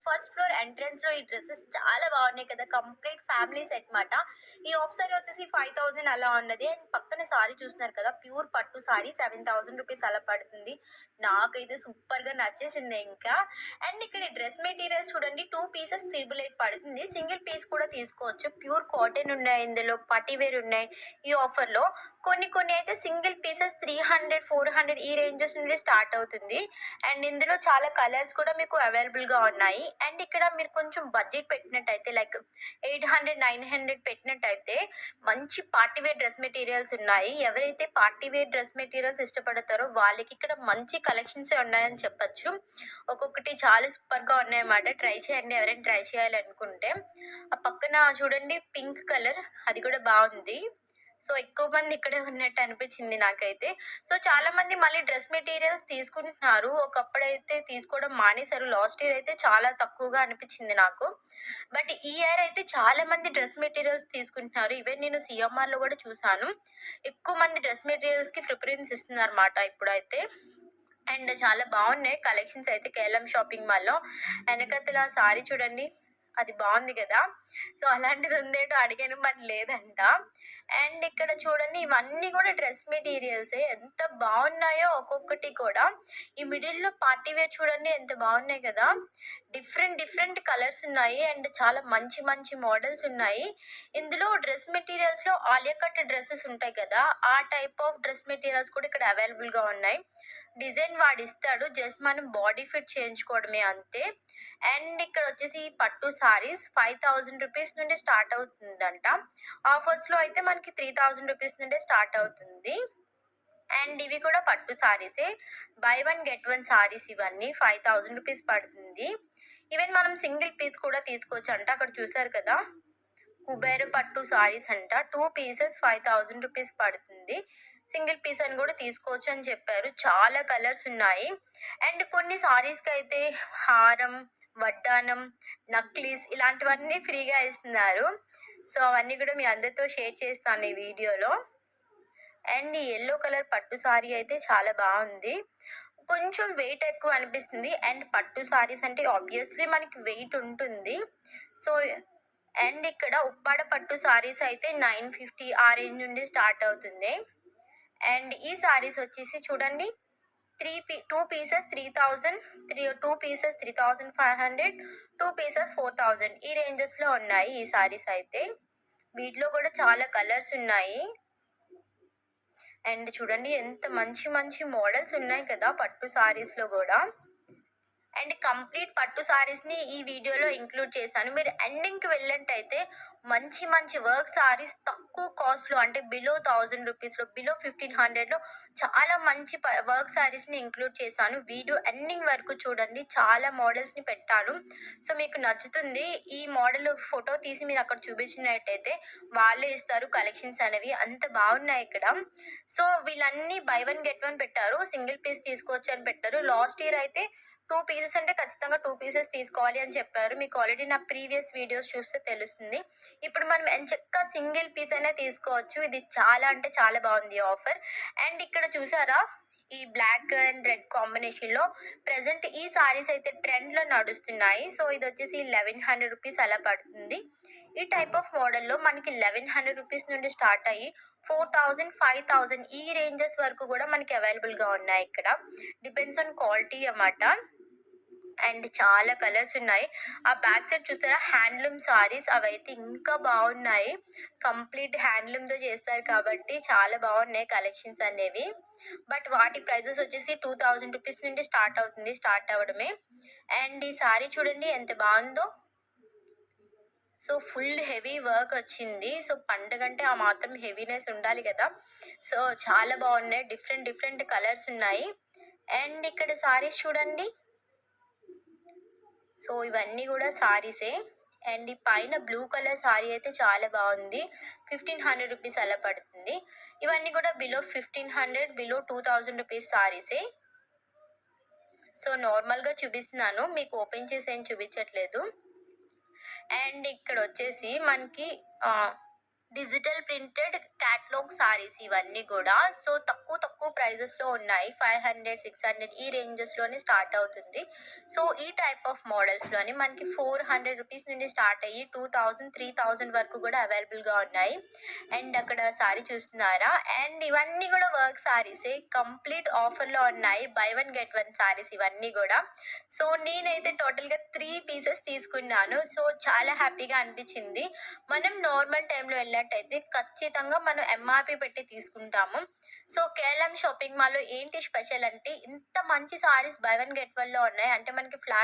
First floor entrance లో ఈ dresses చాలా బాగున్నాయి కదా, కంప్లీట్ ఫ్యామిలీ సెట్ మాట. ఈ ఆఫ్ సారీ వచ్చేసి 5000 అలా ఉన్నది. అండ్ పక్కన సారీ చూస్తున్నారు కదా, ప్యూర్ పట్టు సారీ 7000 రూపీస్ అలా పడుతుంది. నాకైతే సూపర్ గా నచ్చేసింది ఇంకా. అండ్ ఇక్కడ డ్రెస్ మెటీరియల్ చూడండి, 2 పీసెస్ 888 పడుతుంది. సింగిల్ పీస్ కూడా తీసుకోవచ్చు. ప్యూర్ కాటన్ ఉన్నాయి, ఇందులో పార్టీ వేర్ ఉన్నాయి ఈ ఆఫర్ లో. కొన్ని కొన్ని అయితే సింగిల్ పీసెస్ 300 400 ఈ రేంజెస్ నుండి స్టార్ట్ అవుతుంది. అండ్ ఇందులో చాలా కలర్స్ కూడా మీకు అవైలబుల్ గా ఉన్నాయి. అండ్ ఇక్కడ మీరు కొంచెం బడ్జెట్ పెట్టినట్టయితే, లైక్ 800 900 పెట్టినట్టయితే మంచి పార్టీ వేర్ డ్రెస్ మెటీరియల్స్ ఉన్నాయి. ఎవరైతే పార్టీ వేర్ డ్రెస్ మెటీరియల్స్ ఇష్టపడతారో వాళ్ళకి ఇక్కడ మంచి కలెక్షన్స్ ఉన్నాయని చెప్పొచ్చు. ఒక్కొక్కటి చాలా సూపర్ గా ఉన్నాయన్నమాట. ట్రై చేయండి ఎవరైనా ట్రై చేయాలనుకుంటే. ఆ పక్కన చూడండి పింక్ కలర్, అది కూడా బాగుంది. సో ఎక్కువ మంది ఇక్కడే ఉన్నట్టు అనిపించింది నాకైతే. సో చాలా మంది మళ్ళీ డ్రెస్ మెటీరియల్స్ తీసుకుంటున్నారు. ఒకప్పుడైతే తీసుకోవడం మానేశారు. లాస్ట్ ఇయర్ అయితే చాలా తక్కువగా అనిపించింది నాకు. బట్ ఈ ఇయర్ అయితే చాలా మంది డ్రెస్ మెటీరియల్స్ తీసుకుంటున్నారు. ఈవెన్ నేను సిఎంఆర్ లో కూడా చూసాను. ఎక్కువ మంది డ్రెస్ మెటీరియల్స్ కి ప్రిఫరెన్స్ ఇస్తున్నారు అన్నమాట ఇప్పుడైతే. అండ్ చాలా బాగున్నాయి కలెక్షన్స్ అయితే కేఎల్ఎం షాపింగ్ మాల్ లో. వెనకతల సారీ చూడండి, అది బాగుంది కదా. సో అలాంటిది ఉందేటో అడిగాను, మరి లేదంట. అండ్ ఇక్కడ చూడండి, ఇవన్నీ కూడా డ్రెస్ మెటీరియల్స్ ఎంత బాగున్నాయో ఒక్కొక్కటి కూడా. ఈ మిడిల్ లో పార్టీ వేర్ చూడండి ఎంత బాగున్నాయి కదా. డిఫరెంట్ డిఫరెంట్ కలర్స్ ఉన్నాయి అండ్ చాలా మంచి మంచి మోడల్స్ ఉన్నాయి. ఇందులో డ్రెస్ మెటీరియల్స్ లో ఆలియా కట్ డ్రెస్సెస్ ఉంటాయి కదా, ఆ టైప్ ఆఫ్ డ్రెస్ మెటీరియల్స్ కూడా ఇక్కడ అవైలబుల్ గా ఉన్నాయి. డిజైన్ వాడిస్తాడు, జస్ట్ మనం బాడీ ఫిట్ చేయించుకోవడమే అంతే. అండ్ ఇక్కడ వచ్చేసి పట్టు సారీస్ 5000 రూపీస్ నుండి స్టార్ట్ అవుతుందంట. ఆఫర్స్ లో అయితే మనకి 3000 రూపీస్ నుండి స్టార్ట్ అవుతుంది. అండ్ ఇవి కూడా పట్టు సారీసే. Buy one get one saris ఇవన్నీ 5000 రూపీస్ పడుతుంది. ఈవెన్ మనం సింగిల్ పీస్ కూడా తీసుకోవచ్చు అంట. అక్కడ చూసారు కదా, కుబేర పట్టు సారీస్ అంట. 2 పీసెస్ 5000 రూపీస్ పడుతుంది. సింగిల్ పీస్ అని కూడా తీసుకోవచ్చు అని చెప్పారు. చాలా కలర్స్ ఉన్నాయి. అండ్ కొన్ని సారీస్ కి అయితే హారం, వడ్డానం, నక్లీస్ ఇలాంటివన్నీ ఫ్రీగా ఇస్తున్నారు. సో అవన్నీ కూడా మీ అందరితో షేర్ చేస్తాను ఈ వీడియోలో. అండ్ ఈ ఎల్లో కలర్ పట్టు సారీ అయితే చాలా బాగుంది. కొంచెం వెయిట్ ఎక్కువ అనిపిస్తుంది. అండ్ పట్టు సారీస్ అంటే ఆబ్వియస్లీ మనకి వెయిట్ ఉంటుంది. సో అండ్ ఇక్కడ ఉప్పాడ పట్టు సారీస్ అయితే 950 ఆ రేంజ్ నుండి స్టార్ట్ అవుతుంది. అండ్ ఈ సారీస్ వచ్చేసి చూడండి, 2 పీసెస్ 3000, 2 పీసెస్ 3500, 2 పీసెస్ 4000 ఈ రేంజెస్ లో ఉన్నాయి ఈ సారీస్ అయితే. వీటిలో కూడా చాలా కలర్స్ ఉన్నాయి. అండ్ చూడండి ఎంత మంచి మంచి మోడల్స్ ఉన్నాయి కదా పట్టు సారీస్ లో కూడా. అండ్ కంప్లీట్ పట్టు సారీస్ ని ఈ వీడియోలో ఇంక్లూడ్ చేశాను. మీరు ఎండింగ్ కి వెళ్ళినట్టయితే మంచి మంచి వర్క్ సారీస్ తక్కువ కాస్ట్ లో, అంటే బిలో 1000 రూపీస్ లో, బిలో 1500 లో చాలా మంచి వర్క్ సారీస్ ని ఇంక్లూడ్ చేశాను. వీడియో ఎండింగ్ వరకు చూడండి, చాలా మోడల్స్ ని పెట్టాను. సో మీకు నచ్చుతుంది. ఈ మోడల్ ఫోటో తీసి మీరు అక్కడ చూపించినట్టయితే వాళ్ళే ఇస్తారు కలెక్షన్స్ అనేవి, అంత బాగున్నాయి ఇక్కడ. సో వీళ్ళన్నీ బై వన్ గెట్ వన్ పెట్టారు, సింగిల్ పీస్ తీసుకోవచ్చు అని పెట్టారు. లాస్ట్ ఇయర్ అయితే 2 పీసెస్ అంటే ఖచ్చితంగా 2 పీసెస్ తీసుకోవాలి అని చెప్పారు. మీకు ఆల్రెడీ నా ప్రీవియస్ వీడియోస్ చూస్తే తెలుస్తుంది. ఇప్పుడు మనం ఎంచక్కా సింగిల్ పీస్ అయినా తీసుకోవచ్చు. ఇది చాలా అంటే చాలా బాగుంది ఆఫర్. అండ్ ఇక్కడ చూసారా, ఈ బ్లాక్ అండ్ రెడ్ కాంబినేషన్ లో ప్రెసెంట్ ఈ సారీస్ అయితే ట్రెండ్ లో నడుస్తున్నాయి. సో ఇది వచ్చేసి 1100 రూపీస్ అలా పడుతుంది. ఈ టైప్ ఆఫ్ మోడల్ లో మనకి 1100 రూపీస్ నుండి స్టార్ట్ అయ్యి 4000 5000 ఈ రేంజెస్ వరకు కూడా మనకి అవైలబుల్ గా ఉన్నాయి ఇక్కడ. డిపెండ్స్ ఆన్ క్వాలిటీ అన్నమాట. అండ్ చాలా కలర్స్ ఉన్నాయి. ఆ బ్యాక్ సైడ్ చూసారా, హ్యాండ్లూమ్ సారీస్ అవైతే ఇంకా బాగున్నాయి. కంప్లీట్ హ్యాండ్లూమ్ తో చేస్తారు కాబట్టి చాలా బాగున్నాయి కలెక్షన్స్ అనేవి. బట్ వాటి ప్రైజెస్ వచ్చేసి 2000 రూపీస్ నుండి స్టార్ట్ అవుతుంది, స్టార్ట్ అవ్వడమే. అండ్ ఈ సారీ చూడండి ఎంత బాగుందో. సో ఫుల్ హెవీ వర్క్ వచ్చింది. సో పండగ అంటే ఆ మాత్రం హెవీనెస్ ఉండాలి కదా. సో చాలా బాగున్నాయి, డిఫరెంట్ డిఫరెంట్ కలర్స్ ఉన్నాయి. అండ్ ఇక్కడ సారీస్ చూడండి. సో ఇవన్నీ కూడా సారీసే. అండ్ ఈ పైన బ్లూ కలర్ సారీ అయితే చాలా బాగుంది. 1500 రూపీస్ అలా పడుతుంది. ఇవన్నీ కూడా బిలో 1500, బిలో 2000 రూపీస్ సారీసే. సో నార్మల్ గా చూపిస్తున్నాను, మీకు ఓపెన్ చేసి ఏం చూపించట్లేదు. అండ్ ఇక్కడ వచ్చేసి మనకి డిజిటల్ ప్రింటెడ్ క్యాటలాగ్ సారీస్ ఇవన్నీ కూడా. సో, తక్కువ తక్కువ ప్రైజెస్‌లో ఉన్నాయి. 500, 600 ఈ రేంజెస్‌లోనే స్టార్ట్ అవుతుంది. సో, ఈ టైప్ ఆఫ్ మోడల్స్‌లోని మనకి 400 రూపీస్ నుండి స్టార్ట్ అయ్యి 2000, 3000 వరకు కూడా అవైలబుల్‌గా ఉన్నాయి. అండ్ అక్కడ సారీ చూస్తున్నారా? అండ్ ఇవన్నీ కూడా వర్క్ సారీసే. కంప్లీట్ ఆఫర్‌లో ఉన్నాయి. By one get one saris ఇవన్నీ కూడా. సో, నేనైతే టోటల్‌గా 3 పీసెస్ తీసుకున్నాను. సో, చాలా హ్యాపీగా అనిపించింది. మనం నార్మల్ టైంలో వెళ్ళినట్టయితే ఖచ్చితంగా మనం ఎంఆర్పి పెట్టి తీసుకుంటాము. సో, కేఎల్ఎం షాపింగ్ మాల్‌లో ఏంటి స్పెషల్ అంటే ఇంత మంచి సారీస్ బై వన్ గెట్ వన్‌లో ఉన్నాయి. అంటే మనకి ఫ్లాట్